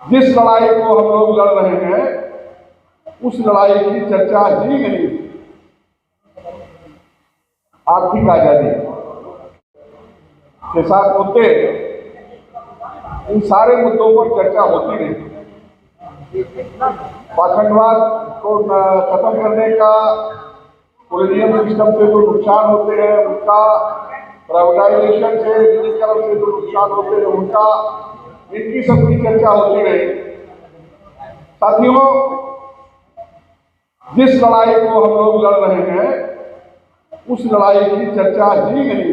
जिस लड़ाई को हम लोग लड़ रहे हैं उस लड़ाई की चर्चा ही नहीं। आर्थिक आजादी के साथ मुद्दे, इन सारे मुद्दों पर चर्चा होती नहीं। पाखंडवाद को खत्म करने का, कोलोनियल सिस्टम से जो नुकसान होते हैं उनका, प्राइवेटाइजेशन से, निजीकरण से जो नुकसान होते हैं उनका, इनकी सबकी चर्चा होती रही। साथियों, जिस लड़ाई को हम लोग लड़ रहे हैं उस लड़ाई की चर्चा ही नहीं।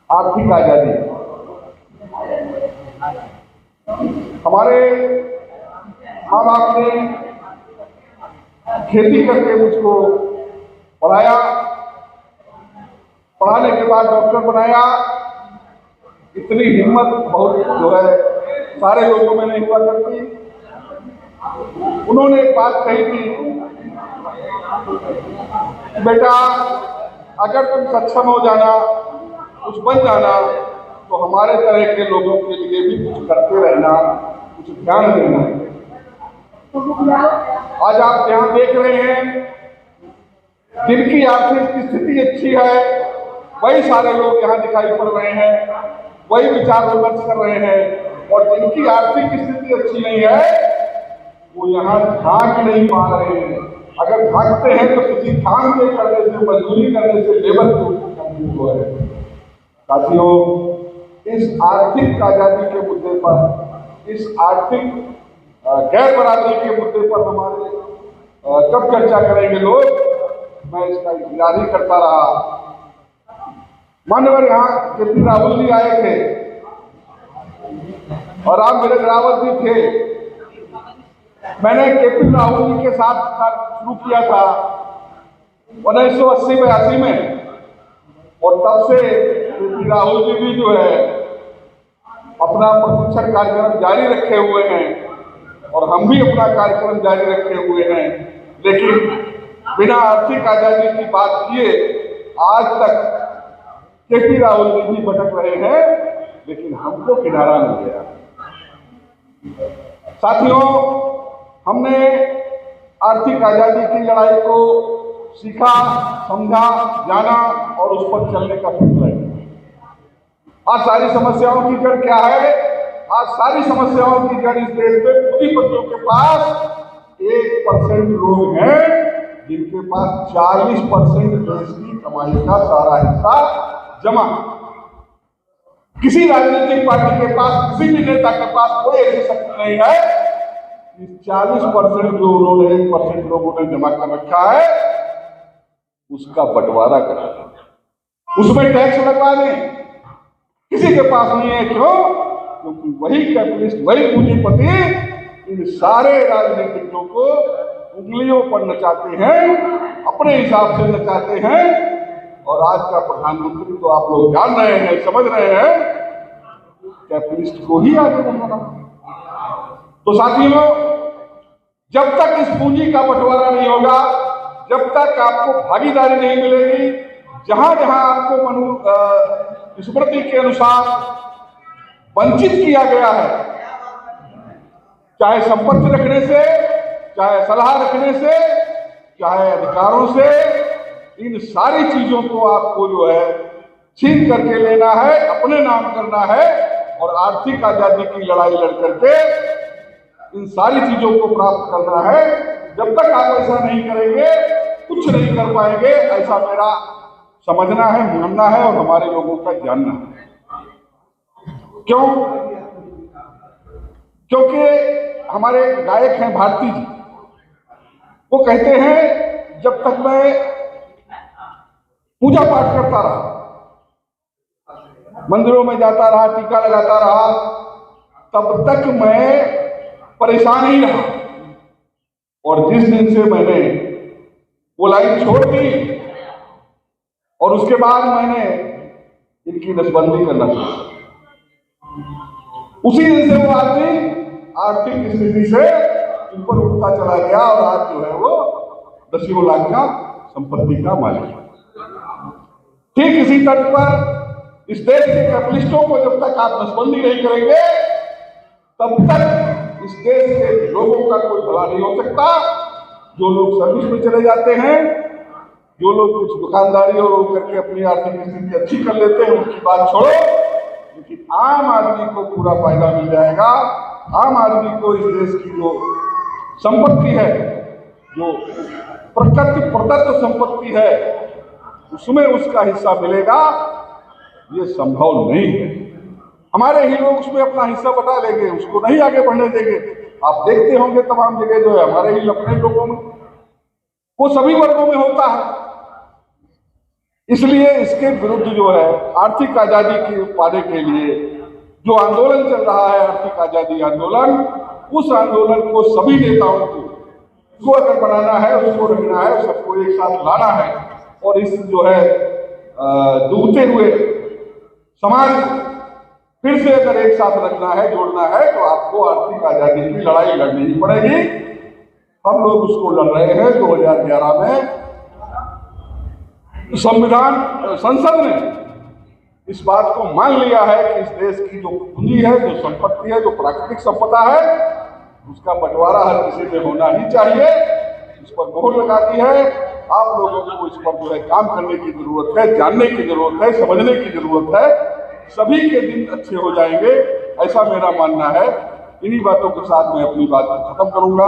आर्थिक आजादी। हमारे माँ बाप ने खेती करके मुझको पढ़ाया, पढ़ाने के बाद डॉक्टर बनाया। इतनी हिम्मत बहुत जो है सारे लोगों में नहीं हुआ करती। उन्होंने एक बात कही थी, बेटा अगर तुम सक्षम हो जाना, कुछ बन जाना, तो हमारे तरह के लोगों के लिए भी कुछ करते रहना, कुछ ध्यान देना। आज आप यहाँ देख रहे हैं, जिनकी आर्थिक स्थिति अच्छी है वही सारे लोग यहाँ दिखाई पड़ रहे हैं, वही विचार विमर्श कर रहे हैं, और जिनकी आर्थिक स्थिति अच्छी नहीं है वो यहाँ झांक नहीं पा रहे हैं। अगर झांकते हैं तो किसी काम के करने से, मजदूरी करने से, लेबर को है। साथियों, इस आर्थिक आजादी के मुद्दे पर, इस आर्थिक गैर बराबरी के मुद्दे पर हमारे कब चर्चा करेंगे लोग, मैं इसका इंतजार ही करता रहा। मान्यवर यहाँ के.पी. राहुल जी आए थे और आप मेरे ड्राइवर भी थे। मैंने के.पी. राहुल जी के साथ शुरू किया था 1980-82 में, और तब से के.पी. राहुल जी भी जो है अपना प्रशिक्षण कार्यक्रम जारी रखे हुए हैं और हम भी अपना कार्यक्रम जारी रखे हुए हैं। लेकिन बिना आर्थिक आजादी की बात किए आज तक के.पी. राहुल जी भी भटक रहे हैं, लेकिन हमको किनारा मिल गया। साथियों, हमने आर्थिक आजादी की लड़ाई को सीखा, समझा, जाना और उस पर चलने का फैसला किया। आज सारी समस्याओं की जड़ क्या है? आज सारी समस्याओं की जड़ इस देश में पूंजीपतियों के पास 1% लोग हैं जिनके पास 40% देश की कमाई का सारा हिस्सा जमा। किसी राजनीतिक पार्टी के पास, किसी भी नेता के पास कोई ऐसी शक्ति नहीं है कि 40% जो उन्होंने 1% लोगों ने जमा कर रखा है उसका बंटवारा करा दें, उसमें टैक्स लगवा दें। किसी के पास नहीं है। क्यों? क्योंकि वही कैपिटलिस्ट, वही पूंजीपति इन सारे राजनीतिज्ञों को उंगलियों पर नचाते हैं, अपने हिसाब से नचाते हैं। और आज का प्रधानमंत्री तो आप लोग जान रहे हैं, समझ रहे हैं, कैपिटलिस्ट को ही आगे बढ़ाना। तो साथियों, जब तक इस पूंजी का बंटवारा नहीं होगा, जब तक आपको भागीदारी नहीं मिलेगी, जहां जहां आपको स्मृति के अनुसार वंचित किया गया है, चाहे संपत्ति रखने से, चाहे सलाह रखने से, चाहे अधिकारों से, इन सारी चीजों को आपको जो है छीन करके लेना है, अपने नाम करना है और आर्थिक आजादी की लड़ाई लड़ करके इन सारी चीजों को प्राप्त करना है। जब तक आप ऐसा नहीं करेंगे कुछ नहीं कर पाएंगे, ऐसा मेरा समझना है, मानना है और हमारे लोगों का जानना है। क्यों? क्योंकि हमारे गायक हैं भारती जी, वो कहते हैं जब तक मैं पूजा पाठ करता रहा, मंदिरों में जाता रहा, टीका लगाता रहा, तब तक मैं परेशान ही रहा। और जिस दिन से मैंने वो लाइन छोड़ दी और उसके बाद मैंने इनकी नसबंदी करना शुरू, उसी दिन से वो आदमी आर्थिक स्थिति से ऊपर उठता चला गया और आज जो है वो दसियों लाख का संपत्ति का मालिक है। ठीक इसी तर्ज पर इस देश के कैपिटलिस्टों को जब तक आप नसबंदी नहीं करेंगे, तब तक इस देश के लोगों का कोई भला नहीं हो सकता। जो लोग सर्विस में चले जाते हैं, जो लोग कुछ दुकानदारी और करके अपनी आर्थिक स्थिति अच्छी कर लेते हैं, उनकी बात छोड़ो, लेकिन आम आदमी को पूरा फायदा मिल जाएगा। आम आदमी को इस देश की जो संपत्ति है, जो प्रकृति प्रदत्त संपत्ति है, उसमें उसका हिस्सा मिलेगा, ये संभव नहीं है। हमारे ही लोग उसमें अपना हिस्सा बटा लेंगे, उसको नहीं आगे बढ़ने देंगे। आप देखते होंगे तमाम जगह जो है हमारे ही अपने लोगों में, वो सभी वर्गों में होता है। इसलिए इसके विरुद्ध जो है आर्थिक आजादी के पाने के लिए जो आंदोलन चल रहा है, आर्थिक आजादी आंदोलन, उस आंदोलन को सभी नेताओं को अगर बनाना है, उसको रखना है, सबको एक साथ लाना है और इस जो है डूबते हुए समाज को फिर से अगर एक साथ रखना है, जोड़ना है, तो आपको आर्थिक आजादी की लड़ाई लड़नी ही पड़ेगी। हम लोग उसको लड़ रहे हैं। 2011 में संसद ने इस बात को मान लिया है कि इस देश की जो पूंजी है, जो संपत्ति है, जो प्राकृतिक संपदा है, उसका बंटवारा हर किसी में होना ही चाहिए। इस पर मोहर लगा दी है। आप लोगों को इस पर जो है काम करने की जरूरत है, जानने की जरूरत है, समझने की जरूरत है। सभी के दिन अच्छे हो जाएंगे, ऐसा मेरा मानना है। इन्हीं बातों के साथ मैं अपनी बात को खत्म करूंगा।